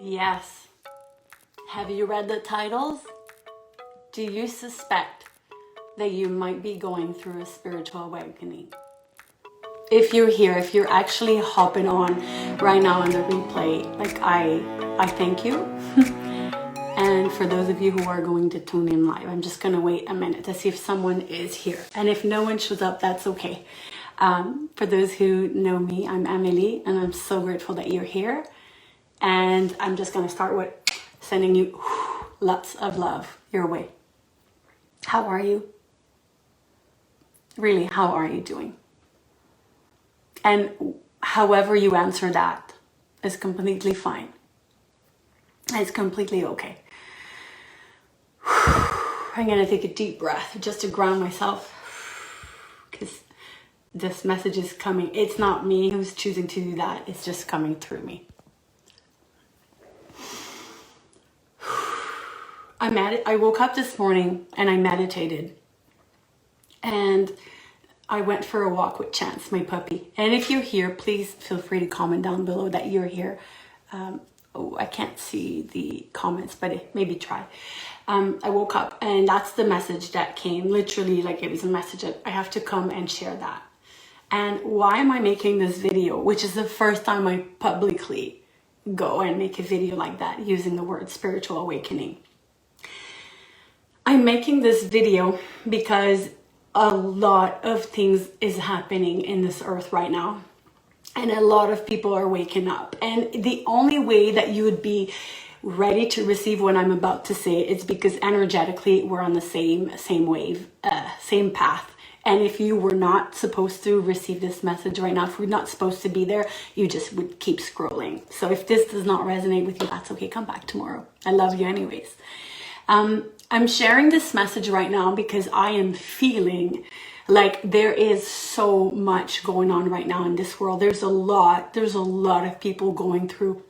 Yes. Have you read the titles? Do you suspect that you might be going through a spiritual awakening? If you're here, if you're actually hopping on right now on the replay, like I thank you. And for those of you who are going to tune in live, I'm just going to wait a minute to see if someone is here. And if no one shows up, that's okay. For those who know me, I'm Amélie, and I'm so grateful that you're here. And I'm just going to start with sending you lots of love your way. How are you? Really, how are you doing? And however you answer that is completely fine. It's completely okay. I'm going to take a deep breath just to ground myself, because this message is coming. It's not me who's choosing to do that. It's just coming through me. I woke up this morning and I meditated. And I went for a walk with Chance, my puppy. And if you're here, please feel free to comment down below that you're here. I can't see the comments, but maybe try. I woke up and that's the message that came. Literally, like, it was a message that I have to come and share that. And why am I making this video, which is the first time I publicly go and make a video like that using the word spiritual awakening? I'm making this video because a lot of things is happening in this earth right now. And a lot of people are waking up. And the only way that you would be ready to receive what I'm about to say is because energetically we're on the same wave, same path. And if you were not supposed to receive this message right now, if we're not supposed to be there, you just would keep scrolling. So if this does not resonate with you, that's okay. Come back tomorrow. I love you anyways. I'm sharing this message right now because I am feeling like there is so much going on right now in this world. There's a lot of people going through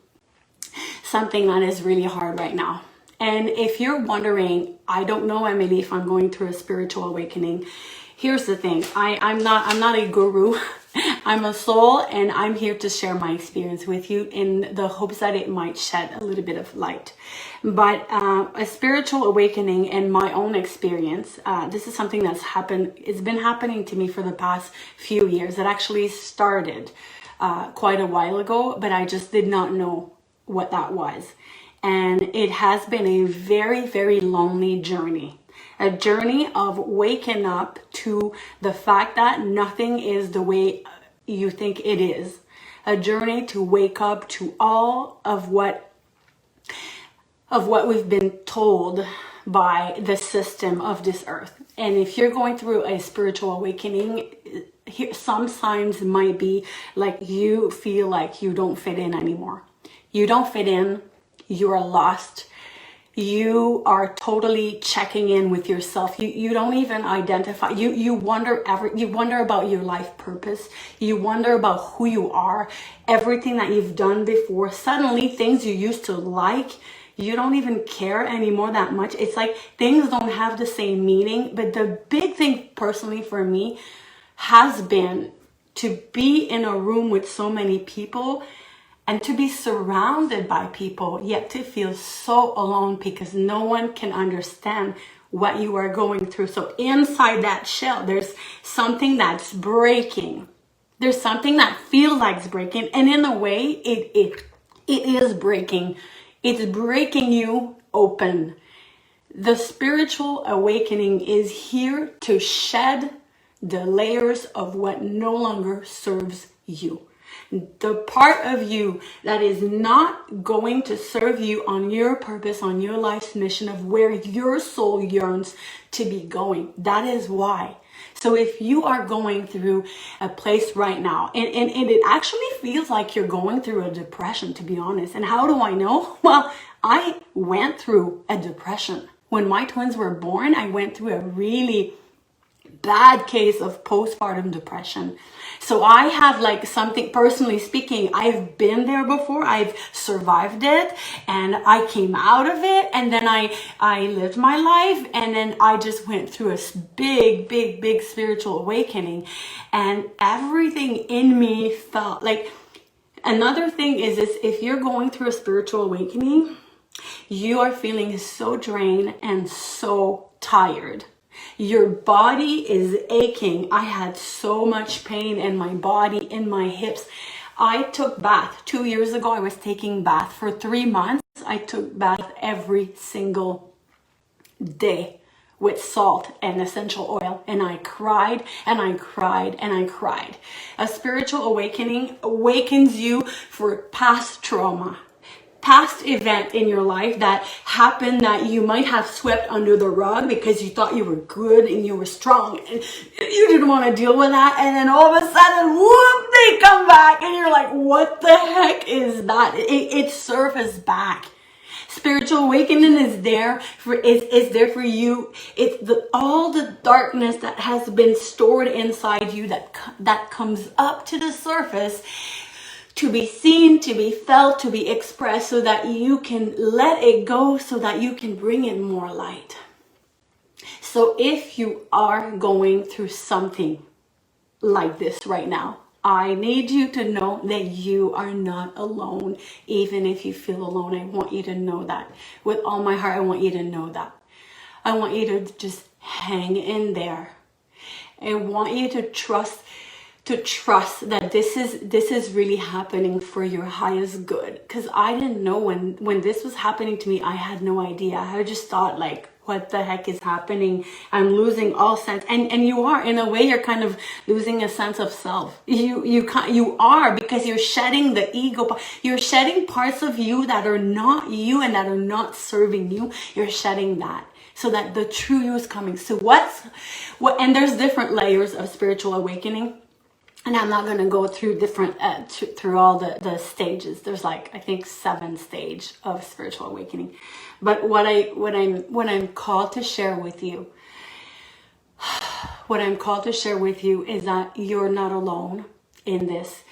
something that is really hard right now. And if you're wondering, I don't know, Amélie, if I'm going through a spiritual awakening, here's the thing. I'm not a guru. I'm a soul, and I'm here to share my experience with you in the hopes that it might shed a little bit of light. But a spiritual awakening in my own experience, this is something that's happened. It's been happening to me for the past few years. It actually started quite a while ago, but I just did not know what that was. And it has been a very, very lonely journey. A journey of waking up to the fact that nothing is the way you think it is. A journey to wake up to all of what we've been told by the system of this earth. And if you're going through a spiritual awakening, some signs might be like you feel like you don't fit in anymore. You don't fit in. You are lost. You are totally checking in with yourself. You don't even identify. You wonder about your life purpose. You wonder about who you are, everything that you've done before. Suddenly things you used to like, you don't even care anymore that much. It's like things don't have the same meaning. But the big thing personally for me has been to be in a room with so many people and to be surrounded by people, yet to feel so alone because no one can understand what you are going through. So inside that shell, there's something that's breaking. There's something that feels like it's breaking. And in a way, it is breaking. It's breaking you open. The spiritual awakening is here to shed the layers of what no longer serves you. The part of you that is not going to serve you on your purpose, on your life's mission of where your soul yearns to be going. That is why. So if you are going through a place right now, and it actually feels like you're going through a depression, to be honest. And how do I know? Well, I went through a depression. When my twins were born, I went through a really bad case of postpartum depression. So I have, like, something, personally speaking, I've been there before. I've survived it and I came out of it, and then I lived my life, and then I just went through a big spiritual awakening, and everything in me felt like Another thing is if you're going through a spiritual awakening, you are feeling so drained and so tired. Your body is aching. I had so much pain in my body, in my hips. I took bath 2 years ago. I was taking bath for 3 months. I took bath every single day with salt and essential oil, and I cried and I cried and I cried. A spiritual awakening awakens you for past trauma, past event in your life that happened that you might have swept under the rug because you thought you were good and you were strong and you didn't want to deal with that, and then all of a sudden, whoop, they come back and you're like, what the heck is that? It surfaced back. Spiritual awakening is there for you. It's all the darkness that has been stored inside you that comes up to the surface to be seen, to be felt, to be expressed, so that you can let it go, so that you can bring in more light. So if you are going through something like this right now, I need you to know that you are not alone. Even if you feel alone, I want you to know that. With all my heart, I want you to know that. I want you to just hang in there. I want you to trust that this is really happening for your highest good. Because I didn't know when this was happening to me, I had no idea. I just thought, like, what the heck is happening? I'm losing all sense. And you are, in a way, you're kind of losing a sense of self. You are, because you're shedding the ego. You're shedding parts of you that are not you and that are not serving you. You're shedding that, so that the true you is coming. So and there's different layers of spiritual awakening. And I'm not going to go through different, through all the stages. There's like, I think 7 stages of spiritual awakening. But what I'm called to share with you, is that you're not alone in this.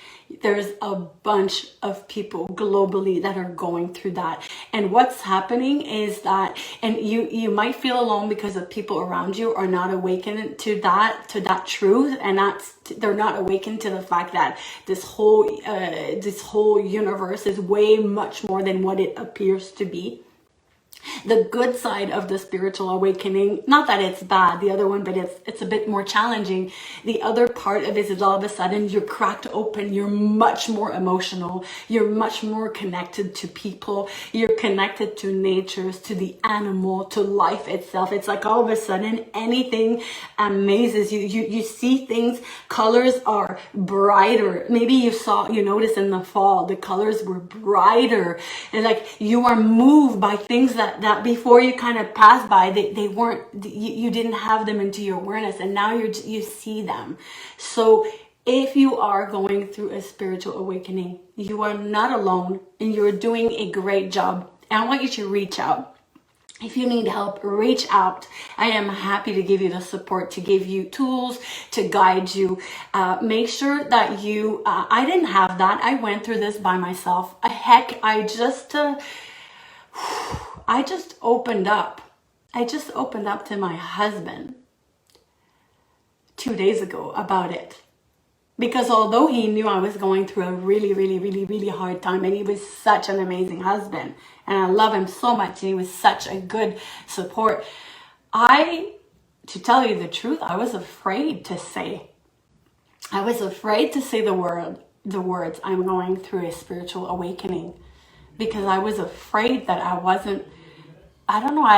There's a bunch of people globally that are going through that. And what's happening is that, and you might feel alone because the people around you are not awakened to that truth, and they're not awakened to the fact that this whole universe is way much more than what it appears to be. The good side of the spiritual awakening, not that it's bad, the other one, but it's a bit more challenging. The other part of it is all of a sudden you're cracked open. You're much more emotional. You're much more connected to people. You're connected to nature, to the animal, to life itself. It's like all of a sudden anything amazes you. You see things, colors are brighter. Maybe you notice in the fall, the colors were brighter. And like you are moved by things that before you kind of passed by, they weren't, you didn't have them into your awareness, and now you see them. So if you are going through a spiritual awakening, you are not alone, and you're doing a great job. And I want you to reach out. If you need help, reach out. I am happy to give you the support, to give you tools, to guide you. Make sure that I didn't have that. I went through this by myself. I just opened up. I just opened up to my husband 2 days ago about it. Because although he knew I was going through a really, really, really, really hard time, and he was such an amazing husband, and I love him so much, and he was such a good support, to tell you the truth, I was afraid to say. I was afraid to say the words, I'm going through a spiritual awakening. Because I was afraid that I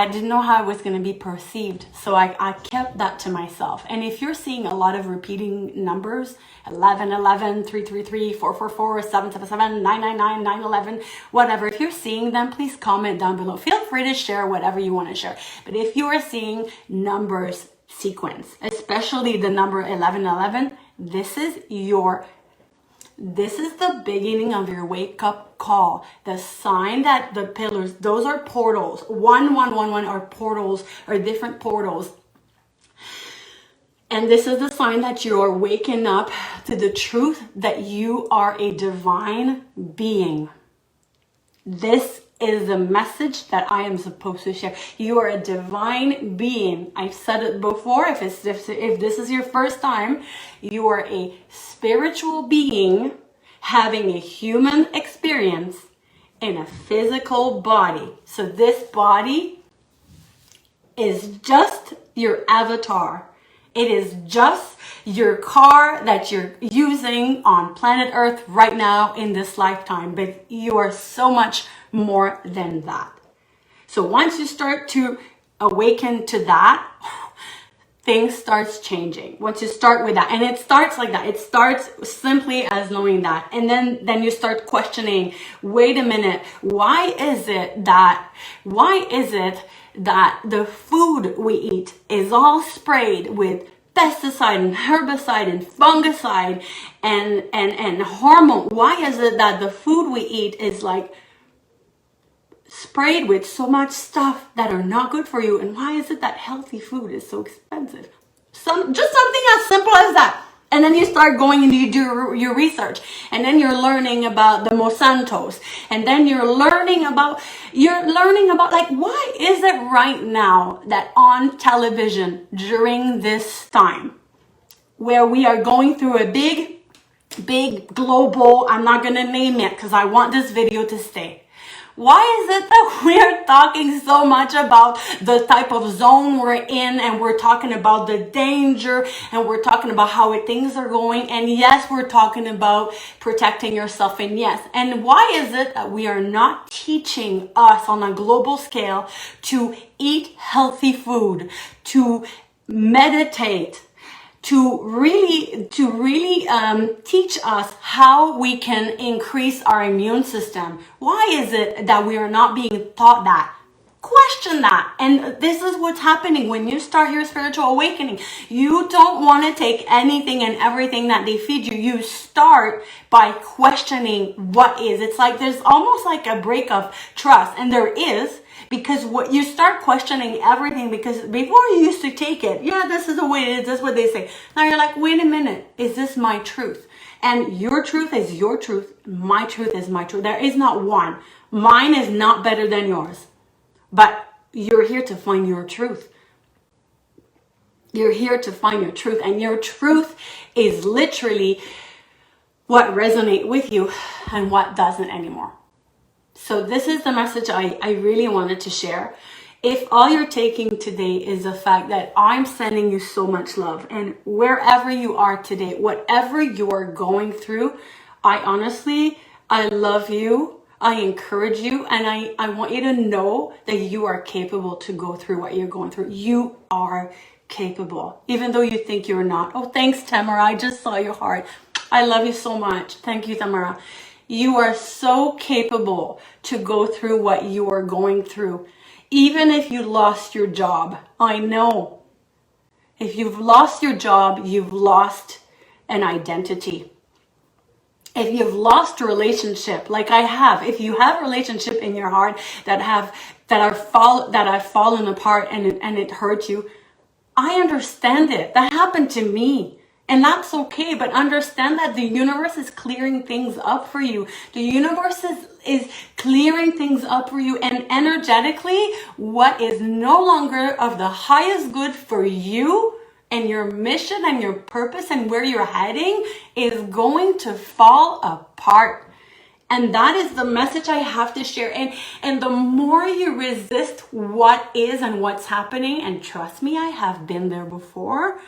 didn't know how I was going to be perceived. So I kept that to myself. And if you're seeing a lot of repeating numbers, 1111, 333, 444, 777, 999, 911, whatever, if you're seeing them, please comment down below. Feel free to share whatever you want to share. But if you are seeing numbers sequence, especially the number 1111, this is the beginning of your wake-up call. The sign that the pillars, those are portals. 1111 are portals, or different portals. And this is the sign that you are waking up to the truth that you are a divine being. This is the message that I am supposed to share. You are a divine being. I've said it before. If this is your first time, you are a spiritual being having a human experience in a physical body. So this body is just your avatar. It is just your car that you're using on planet Earth right now in this lifetime, but you are so much more than that. So once you start to awaken to that, things starts changing. Once you start with that, and it starts like that, it starts simply as knowing that, and then you start questioning, wait a minute, why is it that the food we eat is all sprayed with pesticide and herbicide and fungicide and hormone? Why is it that the food we eat is like sprayed with so much stuff that are not good for you? And why is it that healthy food is so expensive? Just something as simple as that. And then you start going and you do your research, and then you're learning about the Monsantos, and then you're learning about like, why is it right now that on television during this time where we are going through a big global, I'm not going to name it because I want this video to stay. Why is it that we're talking so much about the type of zone we're in, and we're talking about the danger, and we're talking about how things are going, and yes, we're talking about protecting yourself, and yes, and why is it that we are not teaching us on a global scale to eat healthy food, to meditate, to really teach us how we can increase our immune system? Why is it that we are not being taught that? Question that. And this is what's happening when you start your spiritual awakening. You don't want to take anything and everything that they feed you. You start by questioning what is. It's like there's almost like a break of trust, and there is. Because what you start questioning everything, because before you used to take it, yeah, this is the way it is, this is what they say. Now you're like, wait a minute, is this my truth? And your truth is your truth, my truth is my truth. There is not one. Mine is not better than yours. But you're here to find your truth. You're here to find your truth, and your truth is literally what resonates with you and what doesn't anymore. So this is the message I really wanted to share. If all you're taking today is the fact that I'm sending you so much love, and wherever you are today, whatever you're going through, I love you. I encourage you, and I want you to know that you are capable to go through what you're going through. You are capable, even though you think you're not. Oh, thanks, Tamara. I just saw your heart. I love you so much. Thank you, Tamara. You are so capable to go through what you are going through. Even if you lost your job, I know. If you've lost your job, you've lost an identity. If you've lost a relationship, like I have, if you have a relationship in your heart that have fallen apart and it hurt you, I understand it. That happened to me. And that's okay, but understand that the universe is clearing things up for you. The universe is clearing things up for you, and energetically, what is no longer of the highest good for you and your mission and your purpose and where you're heading is going to fall apart. And that is the message I have to share. And the more you resist what is and what's happening, and trust me, I have been there before,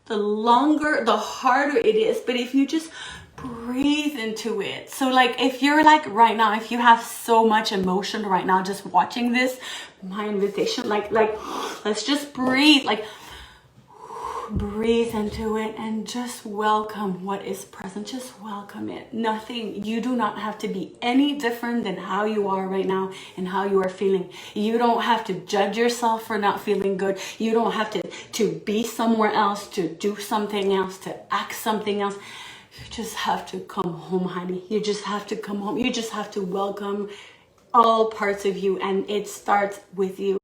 the harder it is. But if you just breathe into it. So like if you're like right now, if you have so much emotion right now just watching this, my invitation, like let's just breathe, like breathe into it and just welcome what is present. Just welcome it. Nothing, you do not have to be any different than how you are right now and how you are feeling. You don't have to judge yourself for not feeling good. You don't have to be somewhere else, to do something else, to act something else. You just have to come home, honey. You just have to come home. You just have to welcome all parts of you, and it starts with you.